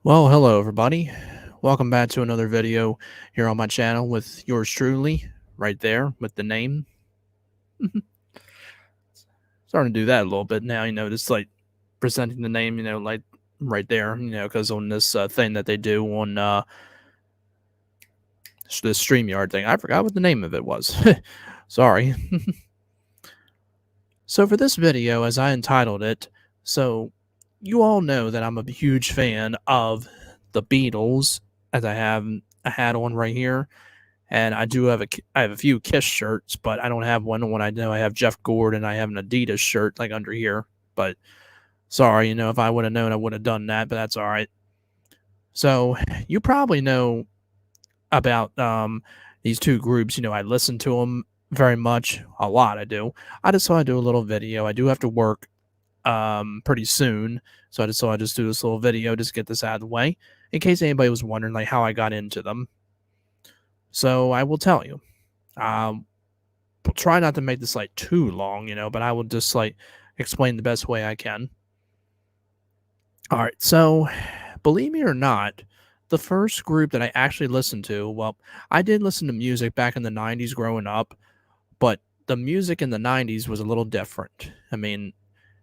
Well, hello everybody. Welcome back to another video here on my channel with yours truly, right there with the name. Starting to do that a little bit now, just like presenting the name, like right there, because on this thing that they do on the StreamYard thing, I forgot what the name of it was. Sorry. So for this video, as I entitled it, so you all know that I'm a huge fan of the Beatles, as I have a hat on right here. And I have a few Kiss shirts, but I don't have one when I know I have Jeff Gordon. I have an Adidas shirt like under here. But sorry, if I would have known, I would have done that. But that's all right. So you probably know about these two groups. I listen to them very much, a lot. I do. I just thought I'd do a little video. I do have to work pretty soon, so I just thought I'd just do this little video, just get this out of the way, in case anybody was wondering like how I got into them. So I will tell you. We'll try not to make this like too long, but I will just like explain the best way I can. All right, so believe me or not, the first group that I actually listened to, well, I did listen to music back in the 90s growing up, but the music in the 90s was a little different. I mean,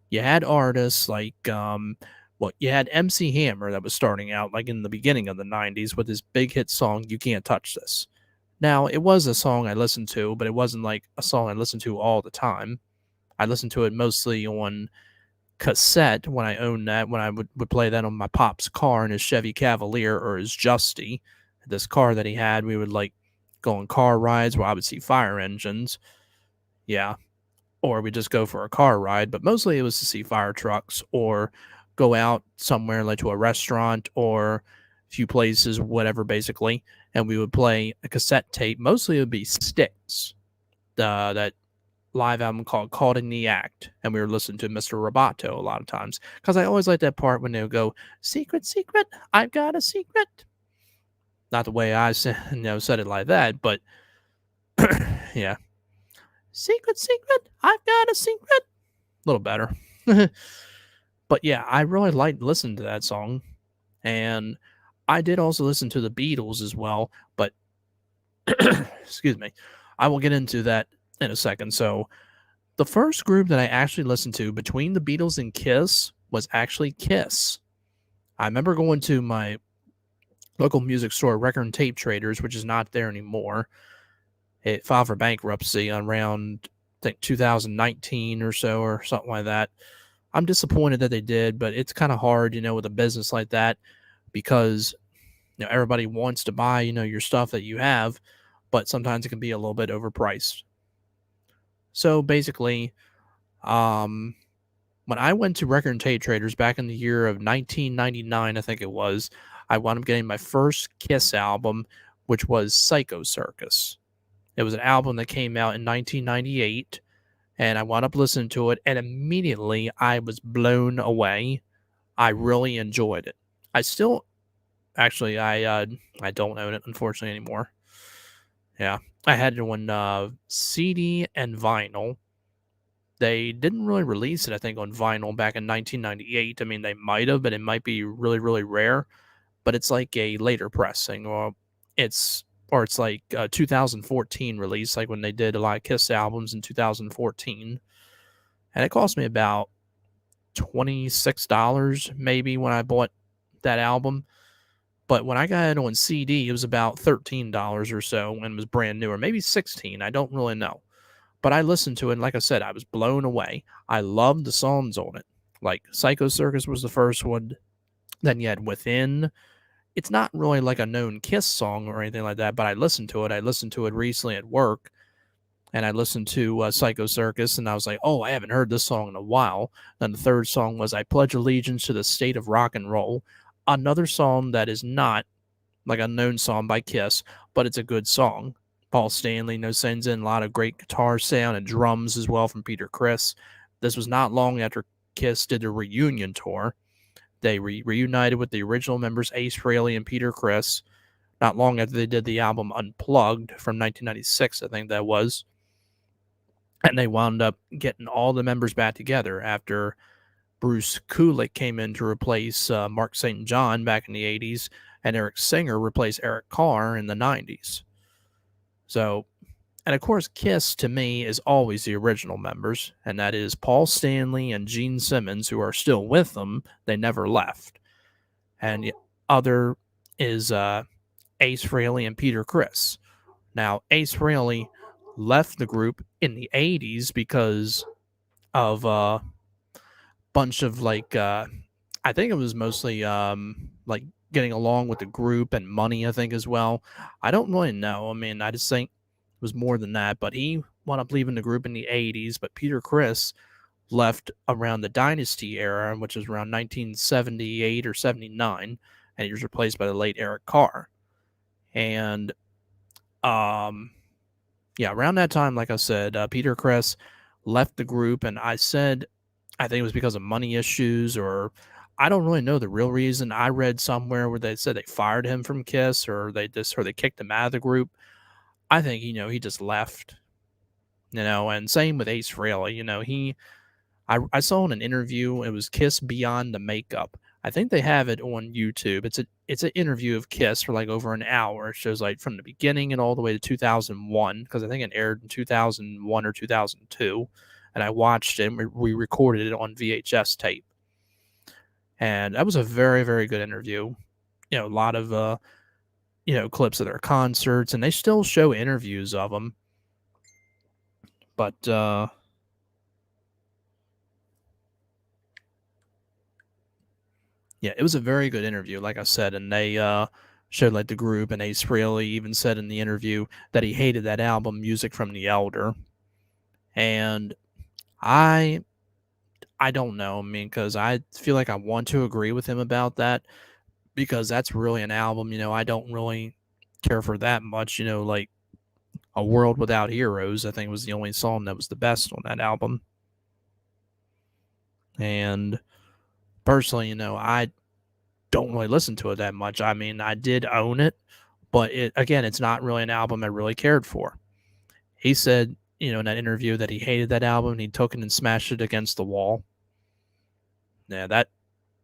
you had artists like you had MC Hammer that was starting out like in the beginning of the 90s with his big hit song You Can't Touch This. Now, it was a song I listened to, but it wasn't like a song I listened to all the time. I listened to it mostly on cassette when I owned that, when I would play that on my pop's car in his Chevy Cavalier or his Justy. This car that he had, we would like go on car rides where I would see fire engines. Yeah. Or we just go for a car ride, but mostly it was to see fire trucks or go out somewhere like to a restaurant or a few places, whatever, basically. And we would play a cassette tape. Mostly it would be Sticks, that live album called Caught in the Act. And we were listening to Mr. Roboto a lot of times because I always liked that part when they would go, "Secret, secret, I've got a secret." Not the way I said it like that, but yeah. "Secret, secret, I've got a secret." A little better. But yeah, I really liked listening to that song. And I did also listen to the Beatles as well, but excuse me. I will get into that in a second. So, the first group that I actually listened to between the Beatles and Kiss was actually Kiss. I remember going to my local music store, Record and Tape Traders, which is not there anymore. It filed for bankruptcy around, I think, 2019 or so, or something like that. I'm disappointed that they did, but it's kind of hard, with a business like that because everybody wants to buy, your stuff that you have, but sometimes it can be a little bit overpriced. So basically, when I went to Record and Tape Traders back in the year of 1999, I think it was, I wound up getting my first Kiss album, which was Circus. It was an album that came out in 1998, and I wound up listening to it, and immediately I was blown away. I really enjoyed it. I still, actually, I don't own it, unfortunately, anymore. Yeah, I had it on CD and vinyl. They didn't really release it, I think, on vinyl back in 1998. I mean, they might have, but it might be really, really rare. But it's like a later pressing, or it's like a 2014 release, like when they did a lot of Kiss albums in 2014. And it cost me about $26 maybe when I bought that album. But when I got it on CD, it was about $13 or so and it was brand new, or maybe 16. I don't really know. But I listened to it, and like I said, I was blown away. I loved the songs on it. Like Circus was the first one. Then you had Within. It's not really like a known Kiss song or anything like that, but I listened to it. I listened to it recently at work, and I listened to Circus, and I was like, oh, I haven't heard this song in a while. Then the third song was I Pledge Allegiance to the State of Rock and Roll, another song that is not like a known song by Kiss, but it's a good song. Paul Stanley sends in a lot of great guitar sound and drums as well from Peter Criss. This was not long after Kiss did their reunion tour. They reunited with the original members Ace Frehley and Peter Criss not long after they did the album Unplugged from 1996, I think that was. And they wound up getting all the members back together after Bruce Kulick came in to replace Mark St. John back in the 80s, and Eric Singer replaced Eric Carr in the 90s. So, and of course, Kiss to me is always the original members, and that is Paul Stanley and Gene Simmons, who are still with them. They never left. And the other is Ace Frehley and Peter Criss. Now, Ace Frehley left the group in the 80s because of a bunch of I think it was mostly like getting along with the group and money, I think, as well. I don't really know. I mean, I just think it was more than that, but he wound up leaving the group in the 80s, but Peter Criss left around the Dynasty era, which was around 1978 or 79, and he was replaced by the late Eric Carr. And yeah, around that time, like I said, Peter Criss left the group, and I think it was because of money issues, or I don't really know the real reason. I read somewhere where they said they fired him from Kiss, or they kicked him out of the group. I think he just left, and same with Ace Frehley. I saw in an interview, it was Kiss Beyond the Makeup. I think they have it on YouTube. It's an interview of Kiss for like over an hour. It shows like from the beginning and all the way to 2001, because I think it aired in 2001 or 2002. And I watched it, and we recorded it on VHS tape. And that was a very, very good interview. A lot of clips of their concerts, and they still show interviews of them. But yeah, it was a very good interview, like I said, and they showed like the group, and Ace Frehley even said in the interview that he hated that album, Music from the Elder. And I don't know, I mean, because I feel like I want to agree with him about that, because that's really an album, I don't really care for that much, like A World Without Heroes, I think was the only song that was the best on that album. And personally, I don't really listen to it that much. I mean, I did own it, but it's not really an album I really cared for. He said, in that interview that he hated that album, and he took it and smashed it against the wall. Yeah, that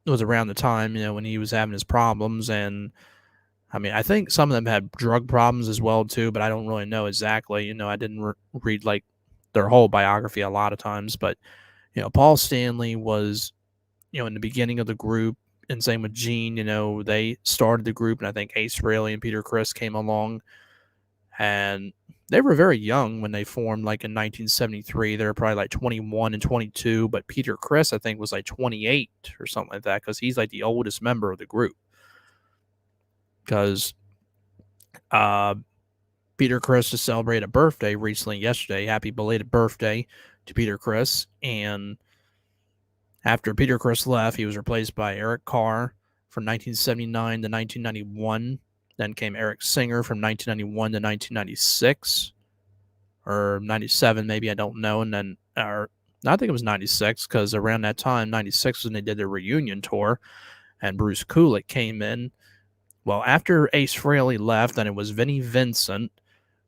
was around the time, when he was having his problems, and I mean, I think some of them had drug problems as well too, but I don't really know exactly. I didn't read like their whole biography a lot of times, but Paul Stanley was, in the beginning of the group, and same with Gene. They started the group, and I think Ace Frehley and Peter Criss came along, and they were very young when they formed, like in 1973. They were probably like 21 and 22, but Peter Criss, I think, was like 28 or something like that, because he's like the oldest member of the group. Because Peter Criss just celebrated a birthday recently, yesterday. Happy belated birthday to Peter Criss. And after Peter Criss left, he was replaced by Eric Carr from 1979 to 1991. Then came Eric Singer from 1991 to 1996. Or 97, maybe, I don't know. And then, I think it was 96, because around that time, 96, when they did their reunion tour, and Bruce Kulick came in. Well, after Ace Frehley left, then it was Vinnie Vincent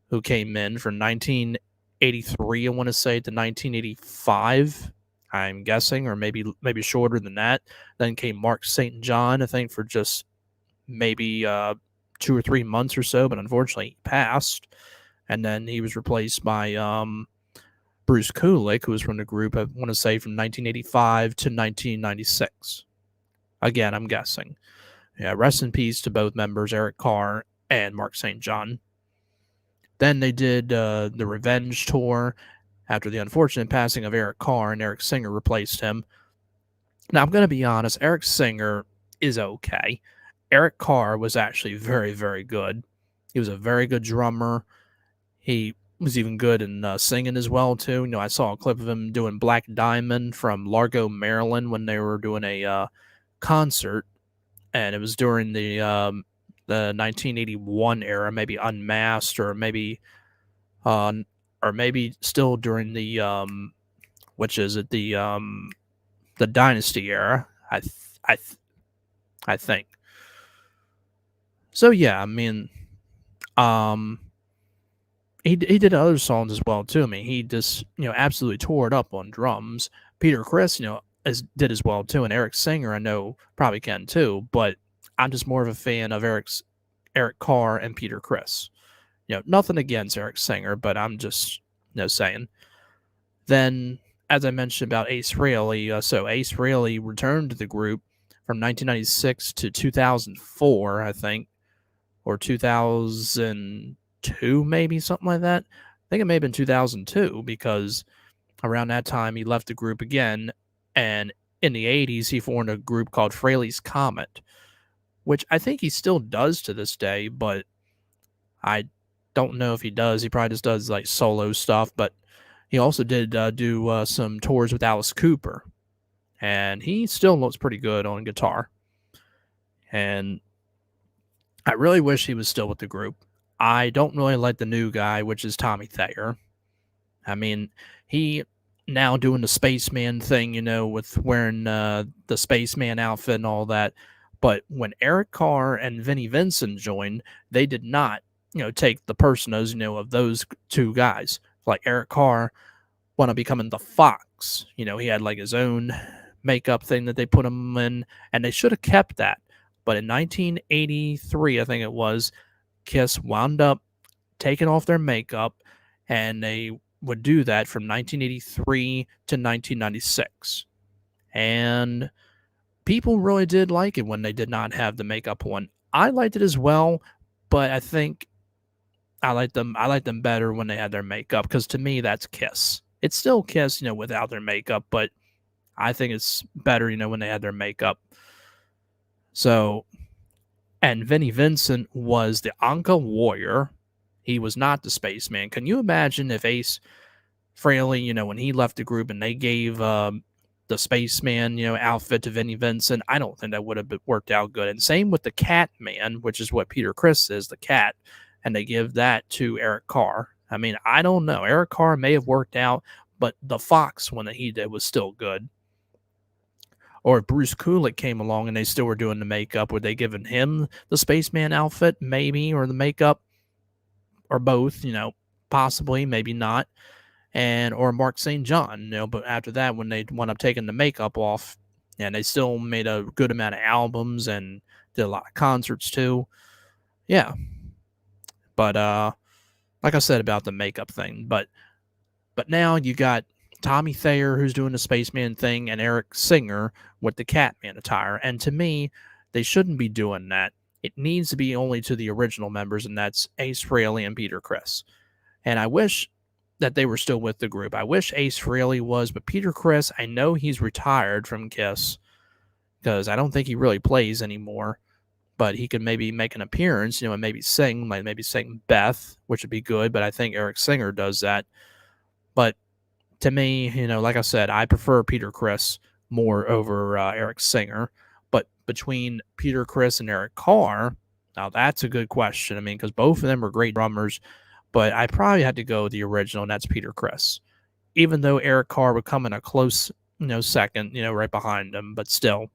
who came in from 1983, I want to say, to 1985, I'm guessing, or maybe shorter than that. Then came Mark St. John, I think, for just maybe 2 or 3 months or so, but unfortunately he passed. And then he was replaced by Bruce Kulick, who was from the group, I want to say, from 1985 to 1996. Again, I'm guessing. Yeah, rest in peace to both members, Eric Carr and Mark St. John. Then they did the Revenge Tour after the unfortunate passing of Eric Carr, and Eric Singer replaced him. Now, I'm going to be honest, Eric Singer is okay. Eric Carr was actually very, very good. He was a very good drummer. He was even good in singing as well, too. I saw a clip of him doing Black Diamond from Largo, Maryland, when they were doing a concert, and it was during the 1981 era, maybe Unmasked, or maybe still during the which is it, the Dynasty era, I think. So yeah, I mean, he did other songs as well too. I mean, he just absolutely tore it up on drums. Peter Criss, did as well too, and Eric Singer I know probably can too. But I'm just more of a fan of Eric Carr and Peter Criss. Nothing against Eric Singer, but I'm just saying. Then, as I mentioned about Ace Frehley, so Ace Frehley returned to the group from 1996 to 2004, I think, or 2002, maybe something like that. I think it may have been 2002 because around that time he left the group again, and in the 80s he formed a group called Frehley's Comet, which I think he still does to this day, but I don't know if he does. He probably just does like solo stuff, but he also did do some tours with Alice Cooper, and he still looks pretty good on guitar. And I really wish he was still with the group. I don't really like the new guy, which is Tommy Thayer. I mean, he now doing the spaceman thing, with wearing the spaceman outfit and all that. But when Eric Carr and Vinnie Vincent joined, they did not, take the personas, of those two guys. Like Eric Carr wound up becoming the Fox. He had like his own makeup thing that they put him in, and they should have kept that. But in 1983, I think it was, Kiss wound up taking off their makeup, and they would do that from 1983 to 1996. And people really did like it when they did not have the makeup on. I liked it as well, but I think I liked them better when they had their makeup, because to me that's Kiss. It's still Kiss, without their makeup, but I think it's better, when they had their makeup. So, and Vinnie Vincent was the Anka Warrior. He was not the spaceman. Can you imagine if Ace Frehley, when he left the group and they gave the spaceman, outfit to Vinnie Vincent? I don't think that would have worked out good. And same with the Cat Man, which is what Peter Criss is, the cat, and they give that to Eric Carr. I mean, I don't know. Eric Carr may have worked out, but the Fox one that he did was still good. Or if Bruce Kulick came along and they still were doing the makeup, would they given him the spaceman outfit, maybe, or the makeup, or both, possibly, maybe not, or Mark St. John, but after that, when they wound up taking the makeup off, and they still made a good amount of albums and did a lot of concerts too. Yeah. But like I said about the makeup thing, but now you got Tommy Thayer, who's doing the spaceman thing, and Eric Singer with the Catman attire. And to me, they shouldn't be doing that. It needs to be only to the original members, and that's Ace Frehley and Peter Criss. And I wish that they were still with the group. I wish Ace Frehley was, but Peter Criss, I know he's retired from Kiss, because I don't think he really plays anymore. But he could maybe make an appearance, and maybe sing, like maybe sing Beth, which would be good. But I think Eric Singer does that. But to me, like I said, I prefer Peter Criss more over Eric Singer. But between Peter Criss and Eric Carr, now that's a good question. I mean, because both of them are great drummers, but I probably had to go with the original, and that's Peter Criss. Even though Eric Carr would come in a close, second, right behind him, but still.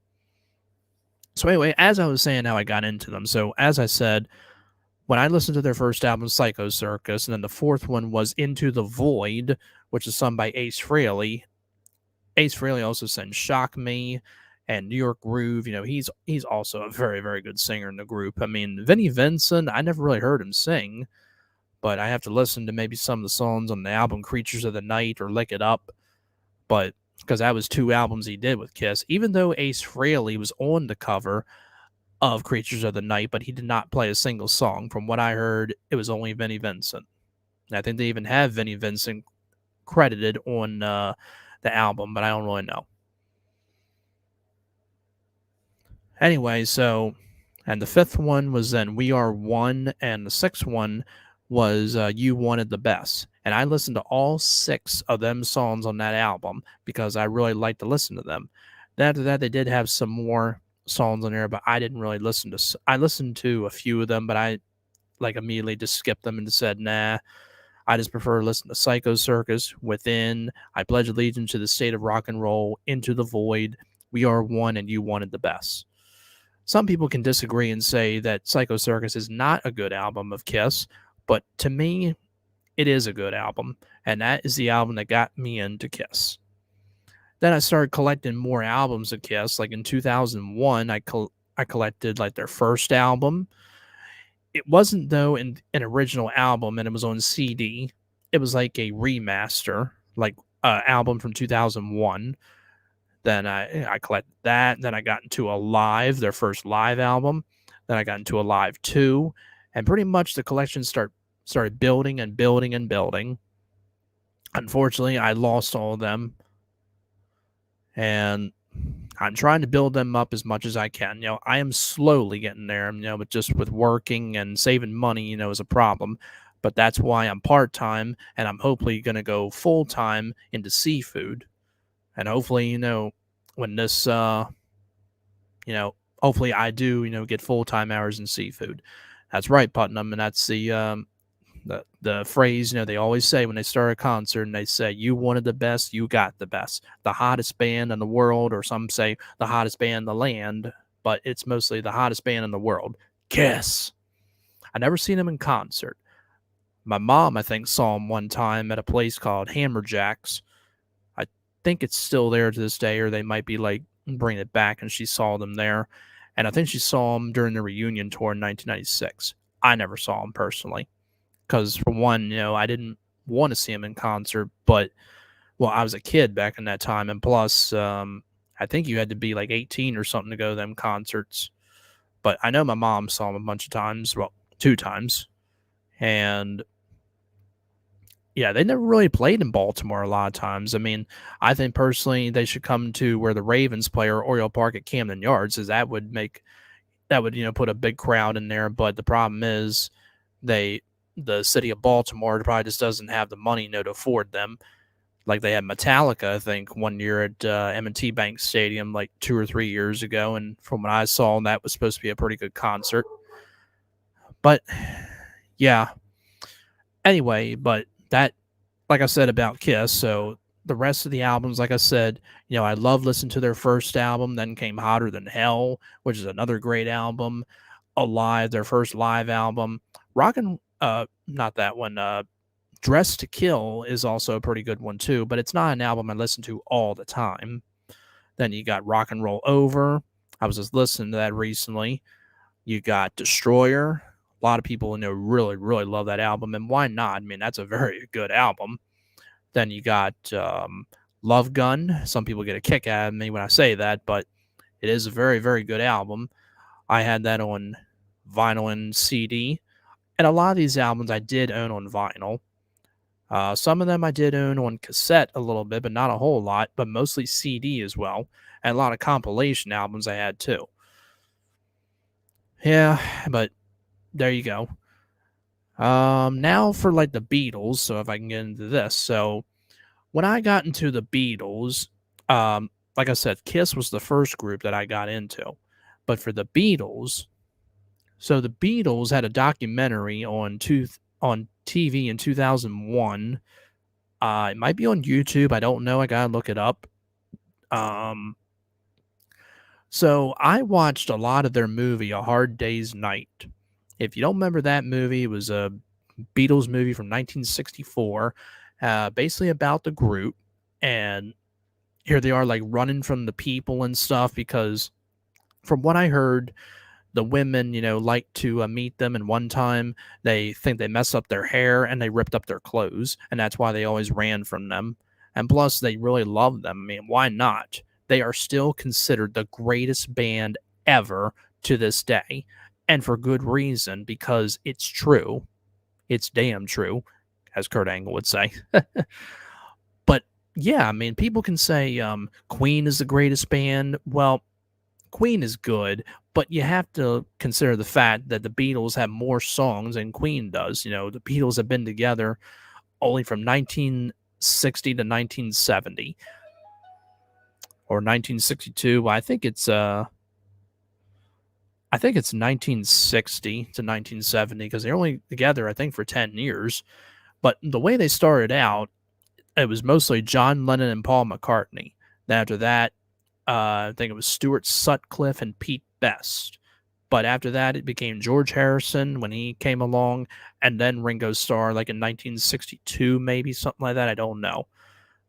So anyway, as I was saying how I got into them, so as I said, when I listened to their first album, Psycho Circus, and then the fourth one was Into the Void, which is sung by Ace Frehley. Ace Frehley also sang Shock Me and New York Groove. He's also a very, very good singer in the group. I mean, Vinnie Vincent, I never really heard him sing, but I have to listen to maybe some of the songs on the album Creatures of the Night or Lick It Up, but because that was 2 albums he did with Kiss, even though Ace Frehley was on the cover of Creatures of the Night, but he did not play a single song. From what I heard, it was only Vinnie Vincent. And I think they even have Vinnie Vincent credited on the album, but I don't really know. Anyway, so, and the 5th one was then We Are One, and the 6th one was You Wanted the Best. And I listened to all 6 of them songs on that album because I really liked to listen to them. Then after that, they did have some more songs on there, but I didn't really listen to. I listened to a few of them, but I immediately just skipped them and said, nah, I just prefer to listen to Psycho Circus, Within, I Pledge Allegiance to the State of Rock and Roll, Into the Void, We Are One, and You Wanted the Best. Some people can disagree and say that Psycho Circus is not a good album of Kiss, but to me, it is a good album, and that is the album that got me into Kiss. Then I started collecting more albums of Kiss. Like in 2001, I collected like their first album. It wasn't though an original album, and it was on CD. It was like a remaster, like album from 2001. Then I collected that. Then I got into Alive, their first live album. Then I got into Alive 2, and pretty much the collection started building and building and building. Unfortunately, I lost all of them, and I'm trying to build them up as much as I can. I am slowly getting there, but just with working and saving money, is a problem. But that's why I'm part time, and I'm hopefully going to go full time into seafood. And hopefully, when this, hopefully I do, get full time hours in seafood. That's right, Putnam, and that's the phrase they always say when they start a concert, and they say, you wanted the best, you got the best, the hottest band in the world, or some say the hottest band in the land, but it's mostly the hottest band in the world, Kiss. I never seen them in concert. My mom, I think, saw them one time at a place called Hammerjacks. I think it's still there to this day, or they might be like bringing it back, and she saw them there. And I think she saw them during the reunion tour in 1996. I never saw them personally. Because for one, I didn't want to see him in concert, but I was a kid back in that time, and plus, I think you had to be like 18 or something to go to them concerts. But I know my mom saw him a bunch of times, 2 times, and yeah, they never really played in Baltimore a lot of times. I mean, I think personally they should come to where the Ravens play, or Oriole Park at Camden Yards, as that would put a big crowd in there. But the problem is the city of Baltimore probably just doesn't have the money, to afford them. Like they had Metallica, I think, one year at M&T Bank Stadium, like 2 or 3 years ago, and from what I saw, that was supposed to be a pretty good concert. But yeah, anyway, but that, like I said about Kiss, so the rest of the albums, like I said, I love listening to their first album. Then came Hotter Than Hell, which is another great album. Alive, their first live album. Not that one. Dressed to Kill is also a pretty good one too, but it's not an album I listen to all the time. Then you got Rock and Roll Over. I was just listening to that recently. You got Destroyer. A lot of people really, really love that album, and why not? I mean, that's a very good album. Then you got Love Gun. Some people get a kick out of me when I say that, but it is a very, very good album. I had that on vinyl and CD. And a lot of these albums I did own on vinyl. Some of them I did own on cassette a little bit, but not a whole lot, but mostly CD as well. And a lot of compilation albums I had too. Yeah, but there you go. Now for like the Beatles, so if I can get into this. So when I got into the Beatles, like I said, Kiss was the first group that I got into. But for the Beatles, so the Beatles had a documentary on TV in 2001. It might be on YouTube. I don't know. I gotta look it up. So I watched a lot of their movie, A Hard Day's Night. If you don't remember that movie, it was a Beatles movie from 1964, basically about the group. And here they are, like running from the people and stuff, because from what I heard, the women, like to meet them, and one time they think they messed up their hair and they ripped up their clothes, and that's why they always ran from them. And plus, they really love them. I mean, why not? They are still considered the greatest band ever to this day, and for good reason, because it's true. It's damn true, as Kurt Angle would say. But yeah, I mean, people can say Queen is the greatest band. Well, Queen is good, but you have to consider the fact that the Beatles have more songs than Queen does. The Beatles have been together only from 1960 to 1970, or 1962. I think it's 1960 to 1970, because they're only together, I think, for 10 years. But the way they started out, it was mostly John Lennon and Paul McCartney. Then after that, I think it was Stuart Sutcliffe and Pete Best. But after that, it became George Harrison when he came along, and then Ringo Starr, like in 1962, maybe something like that. I don't know.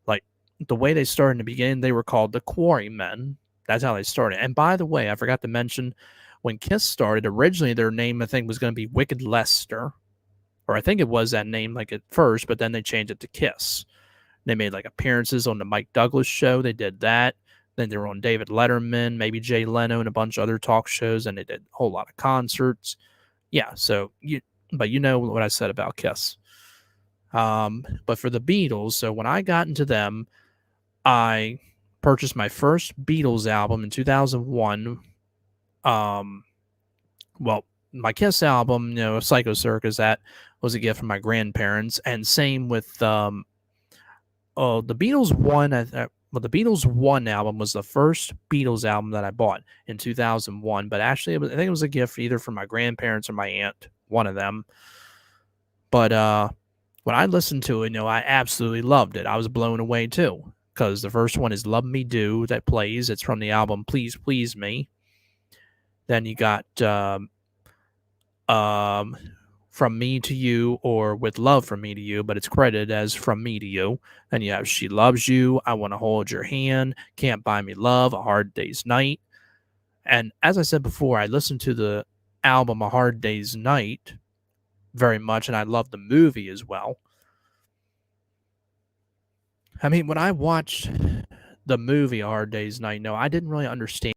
Like, the way they started in the beginning, they were called the Quarrymen. That's how they started. And by the way, I forgot to mention, when Kiss started, originally their name I think was going to be Wicked Lester, or I think it was that name like at first, but then they changed it to Kiss. They made like appearances on the Mike Douglas show. They did that. Then they were on David Letterman, maybe Jay Leno, and a bunch of other talk shows, and they did a whole lot of concerts. Yeah, but you know what I said about Kiss. But for the Beatles, so when I got into them, I purchased my first Beatles album in 2001. Um, well, my Kiss album, Psycho Circus, that was a gift from my grandparents, and same with the Beatles one. The Beatles one album was the first Beatles album that I bought in 2001, but actually, I think it was a gift either from my grandparents or my aunt, one of them. But when I listened to it, I absolutely loved it. I was blown away too, because the first one is "Love Me Do" that plays. It's from the album "Please Please Me." Then you got "From Me to You" or "With Love from Me to You," but it's credited as "From Me to You." Then you have "She Loves You," "I Want to Hold Your Hand," "Can't Buy Me Love," "A Hard Day's Night." And as I said before, I listened to the album "A Hard Day's Night" very much, and I love the movie as well. I mean, when I watched the movie "A Hard Day's Night," no, I didn't really understand